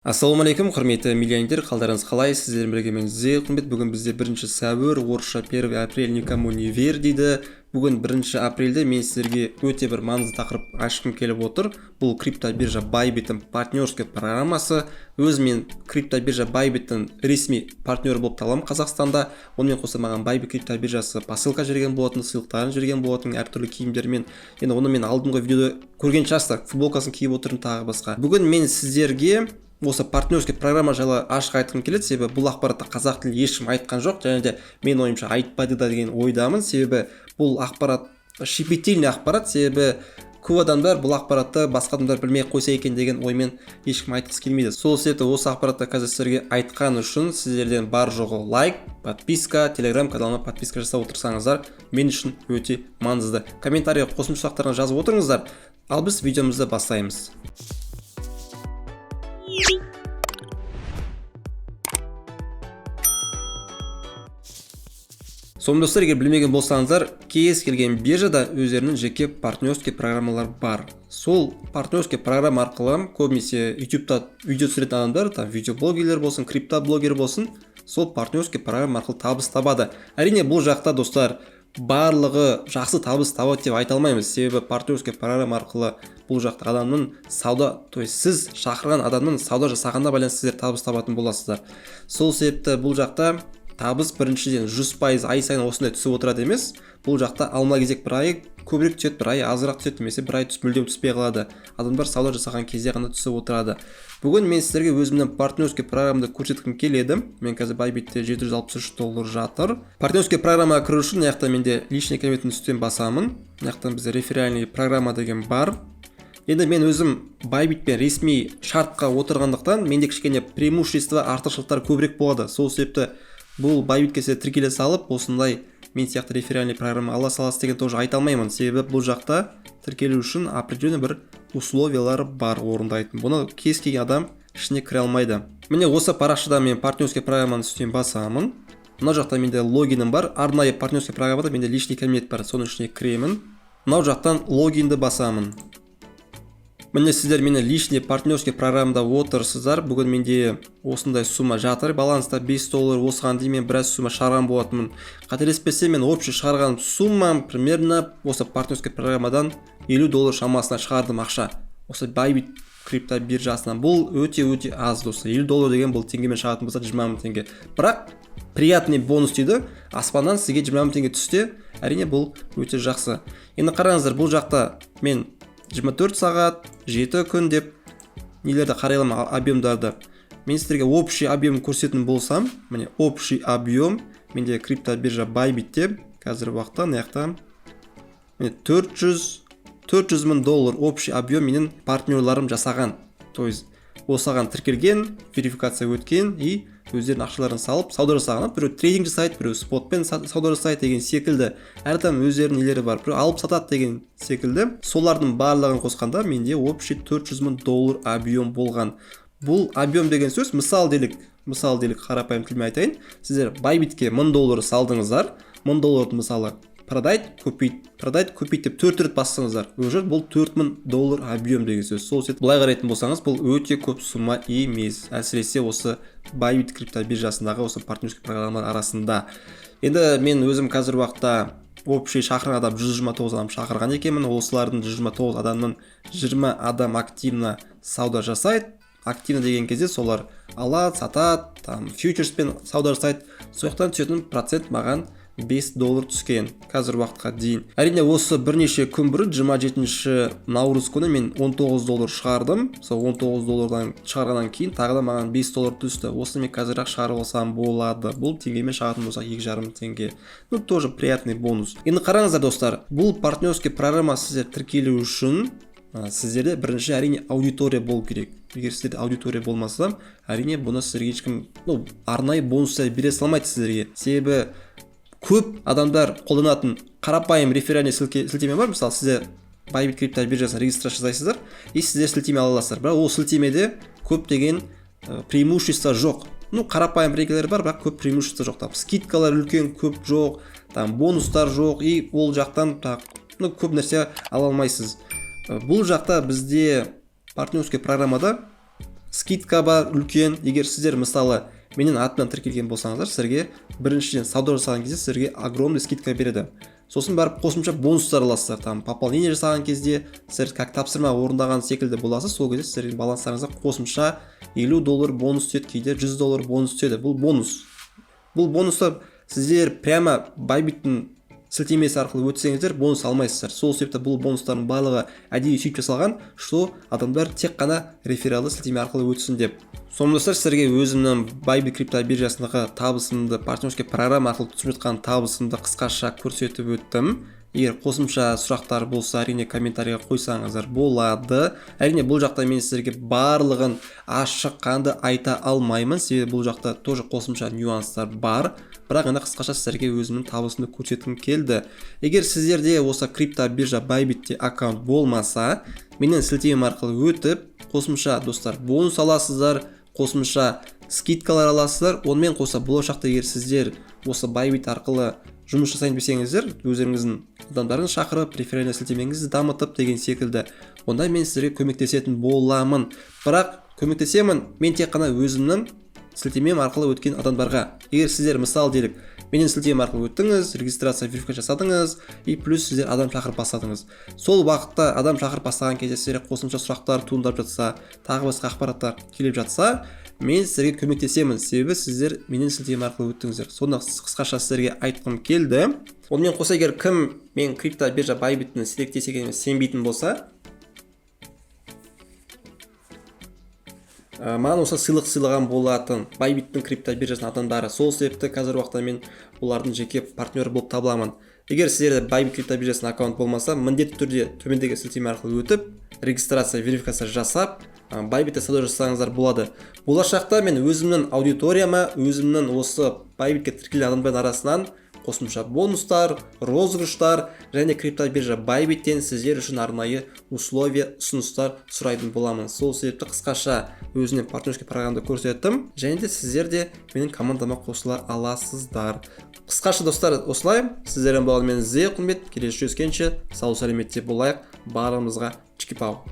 Ассалаумалейкум, құрметті миллионер, қалдарыңыз қалай? Сіздермен бірге мен Зейхунбет. Бүгін бізде 1 сәуір, орысша 1 апрель никому не верь дейді. Бүгін 1 апрельде мен сіздерге өте бір маңызды тақырып ашқым келіп отыр. Бұл криптобиржа Bybit'in партнерский программасы. Өзім криптобиржа Bybit'in ресми партнері болып таламын Қазақстанда. Онымен қоса маған Bybit криптобиржасы посылка жіберген болатын, сыйлықтарын жіберген болатын, әртүрлі киімдермен. Енді оны мен алдыңғы видеода көрген шығарсыздар, футболкасын киіп отырмын тағы басқа. Бүгін мен сіздерге осы партнерский программа жайлы ашық айтқым келеді, себебі бұл ақпаратты қазақ тілінде ешкім айтқан жоқ, және де мен ойымша айтпайды да деген ойдамын, себебі бұл ақпарат щепетильный ақпарат, себебі көп адамдар бұл ақпаратты басқа адамдар білмей қойса екен деген оймен ешкім айтқысы келмейді. Сол себепті осы ақпаратты қазір сіздерге айтқан үшін сіздерден бар жоғы лайк, подписка, телеграм каналыма подписка жасап отырсаңыздар мен үшін өте маңызды. Комментарийға қосымша сұрақтарыңызды жазып отырыңыздар. Ал біз видеомызды бастаймыз. Сонымен достар, егер білмеген болсаңыздар, кез келген биржада өздерінің жеке партнерский программалар бар. Сол партнерский программа арқылы көбінесе YouTube'да видео түсіретін адамдар, видеоблогерлер болсын, криптоблогер болсын, сол партнерский программа арқылы табыс табады. Әрине бұл жақта достар барлығы жақсы табыс табады деп айта алмаймыз, себебі партнерский программа арқылы бұл жақта адамның сауда, то есть сіз шақырған адамның сауда жасағанда байланысты сіздер табыс табатын боласыздар. Сол себепті бұл жақта табыс біріншіден 100% ай сайын осындай түсіп отырады емес. Бұл жақта алма кезек бір ай көбірек түседі, бір ай азырақ түседі, немесе бір ай мүлдем түспей қалады. Адамдар сауда жасаған кезде ғана түсіп отырады. Бүгін мен сіздерге өзімнің партнерский программамды көрсеткім келеді. Мен қазір Bybit'те $763 жатыр. Партнерский программаға кіру үшін мына жақта менде личный кабинеттің үстінен басамын. Мына жақта бізде реферальный программа деген бар. Енді мен өзім Bybit'пен ресми шартқа отырғандықтан менде кішкене преимущество, артықшылықтар көбірек болады. Сол себепті бұл Bybit'ке сіз тіркеле салып, осындай мен сияқты реферальный программа ала саласыз деген тоже айта алмаймын, себебі бұл жақта тіркелу үшін определенный бір условиялар бар орындайтын. Бұны кез келген адам ішіне кіре алмайды. Міне осы парақшада мен партнерский программаның үстінен басамын. Мына жақта менде логинім бар. Арнайы партнерский программада менде личный кабинет бар. Соның ішіне кіремін. Мынау жақтан логинді басамын. Міне сіздер мені личный партнерский программада отырсыздар. Бүгін менде осындай сумма жатыр. Баланста $5. Осыған дейін мен біраз сумма шығарған болатынмын. Қателеспесем мен общий шығарған суммам примерно осы партнерский программадан $50 шамасына шығардым ақша. Осы Bybit криптобиржасынан. Бұл өте аз достар. $50 деген бұл теңгемен шығатын болса 20 000 теңге. Бірақ приятный бонус дейді. Аспаннан сізге 20 000 теңге түссе, әрине бұл өте жақсы. Енді қараңыздар, бұл жақта мен 24 сағат, 7 күн деп нелерді қарайлам объемдарды. Мен сіздерге общий объем көрсететін болсам, міне общий объем менде криптобиржа Bybit'те қазір уақытта мына міне $400 000 общий объем менің партнерларым жасаған. То есть осыған тіркелген, верификация өткен и өздерінің ақшаларын салып сауда жасаған. Біреу трейдинг жасайды, біреу спотпен сауда жасайды деген секілді. Әрдайым өздерінің нелері бар. Біреу алып сатады деген секілді. Солардың барлығын қосқанда менде общий $400 000 объем болған. Бұл объем деген сөз мысал делік қарапайым тілмен айтайын. Сіздер Bybit'ке $1000 салдыңыздар. $1000 мысалы продать, купить деп 4 рет бассаңыздар. Уже бұл $4000 объем деген сөз. Сол себепті былай қарайтын болсаңыз, бұл өте көп сумма емес. Әсіресе осы Bybit криптобиржасындағы осы партнерский программалар арасында. Енді мен өзім қазір уақытта общий шақырған адам 129 адам шақырған екенмін. Осылардың 129 адамның 20 адам активно сауда жасайды. Активно деген кезде солар алады, сатады, фьючерспен сауда жасайды. Сояқтан түсетін процент маған $5 түскен қазір уақытқа дейін. Әрине осы бірнеше күн бұрын 27 наурыз күні мен $19 шығардым. Сол $19 шығарғаннан кейін тағы да маған $5 түсті. Осыны мен қазір шығарып алсам болады. Бұл теңгемен шығатын болса 2,5 теңге. Ну тоже приятный бонус. Енді қараңыздар достар, бұл партнерский программа сіздер тіркелу үшін сіздерде бірінші әрине аудитория болу керек. Егер сіздерде аудитория болмаса, әрине бұны сіздерге ешкім арнайы бонустар бере салмайды сіздерге. Себебі көп адамдар қолданатын қарапайым реферальный сілтеме бар. Мысалы сіздер Bybit криптобиржасына регистрация жасайсыздар и сіздер сілтеме ала аласыздар. Бірақ ол сілтемеде көптеген преимущество жоқ. Қарапайым регелер бар, бірақ көп преимущество жоқ. Скидкалар үлкен көп жоқ, бонустар жоқ и ол жақтан көп нәрсе ала алмайсыз. Бұл жақта бізде партнерский программада скидка бар үлкен. Егер сіздер мысалы менің атымнан тіркелген болсаңыздар, сіздерге біріншіден сауда жасаған кезде сіздерге огромный скидка береді. Сосын барып қосымша бонустар аласыздар. Там пополнение жасаған кезде сіздер как тапсырма орындаған секілді боласыз. Сол кезде сіздердің баланстарыңызға қосымша $50 бонус түседі, кейде $100 бонус түседі. Бұл бонус. Бұл бонустар сіздер прямо Bybit'тің сілтемесі арқылы өтсеңіздер бонус алмайсыздар. Сол себепті бұл бонустардың барлығы әдейі сөйтіп жасалған, что адамдар тек қана рефералды сілтеме арқылы өтсін деп. Сонымен достар, сіздерге өзімнің Bybit крипто биржасындағы табысымды, партнерский программа арқылы түсіп жатқан табысымды қысқаша көрсетіп өттім. Егер қосымша сұрақтар болса, әрине комментарийға қойсаңыздар болады. Әрине бұл жақта мен сіздерге барлығын ашық қанды айта алмаймын, себебі бұл жақта тоже қосымша нюанстар бар. Бірақ енді қысқаша сіздерге өзімнің табысымды көрсеткім келді. Егер сіздерде осы крипто биржа Bybit'те аккаунт болмаса, менен сілтемем арқылы өтіп, қосымша достар бонус аласыздар, қосымша скидкалар аласыздар. Онымен қоса болашақта егер сіздер осы Bybit арқылы жұмыс жасайын десеңіздер, өздеріңіздің адамдарын шақырып, реферальный сілтемеңізді дамытып деген секілді, онда мен сіздерге көмектесетін боламын. Бірақ көмектесемін мен тек қана өзімнің сілтемем арқылы өткен адамдарға. Егер сіздер мысал делік, менен сілтемем арқылы өттіңіз, регистрация верификация жасадыңыз, и плюс сіздер адам шақырып бастадыңыз. Сол уақытта адам шақырып бастаған кезде сіздерге қосымша сұрақтар туындап жатса, тағы басқа ақпараттар келіп жатса, мен сіздерге көмектесемін, себебі сіздер менен сілтемем арқылы өттіңіздер. Сонда қысқаша сіздерге айтқым келді. Онымен қоса, егер кім мен крипто биржа Bybit'тің селектес екеніне сенбейтін болса, маған осы сыйлық сыйлаған болатын Bybit'тің крипто биржасының адамдары. Сол себепті қазір уақытта мен олардың жеке партнері болып табыламын. Егер сіздерде Bybit крипто биржасының аккаунт болмаса, міндетті түрде төмендегі сілтеме арқылы өтіп, регистрация, верификация жасап, Bybit'те сауда жасасаңыздар болады. Болашақта мен өзімнің аудиторияма, өзімнің осы Bybit'ке тіркелген адамдардың арасынан қосымша бонустар, розыгрыштар және крипто биржа Bybit'тен сіздер үшін арнайы условия, ұсыныстар сұрайтын боламын. Сол себепті қысқаша өзімнің партнерский программды көрсеттім, және де сіздер де менің командама қосыла аласыздар. Қысқаша достар, осылай. Сіздермен болған мен Зе Құрмет. Келесі жүздескенше сау сәлеметте болайық. Барымызға чики-пау.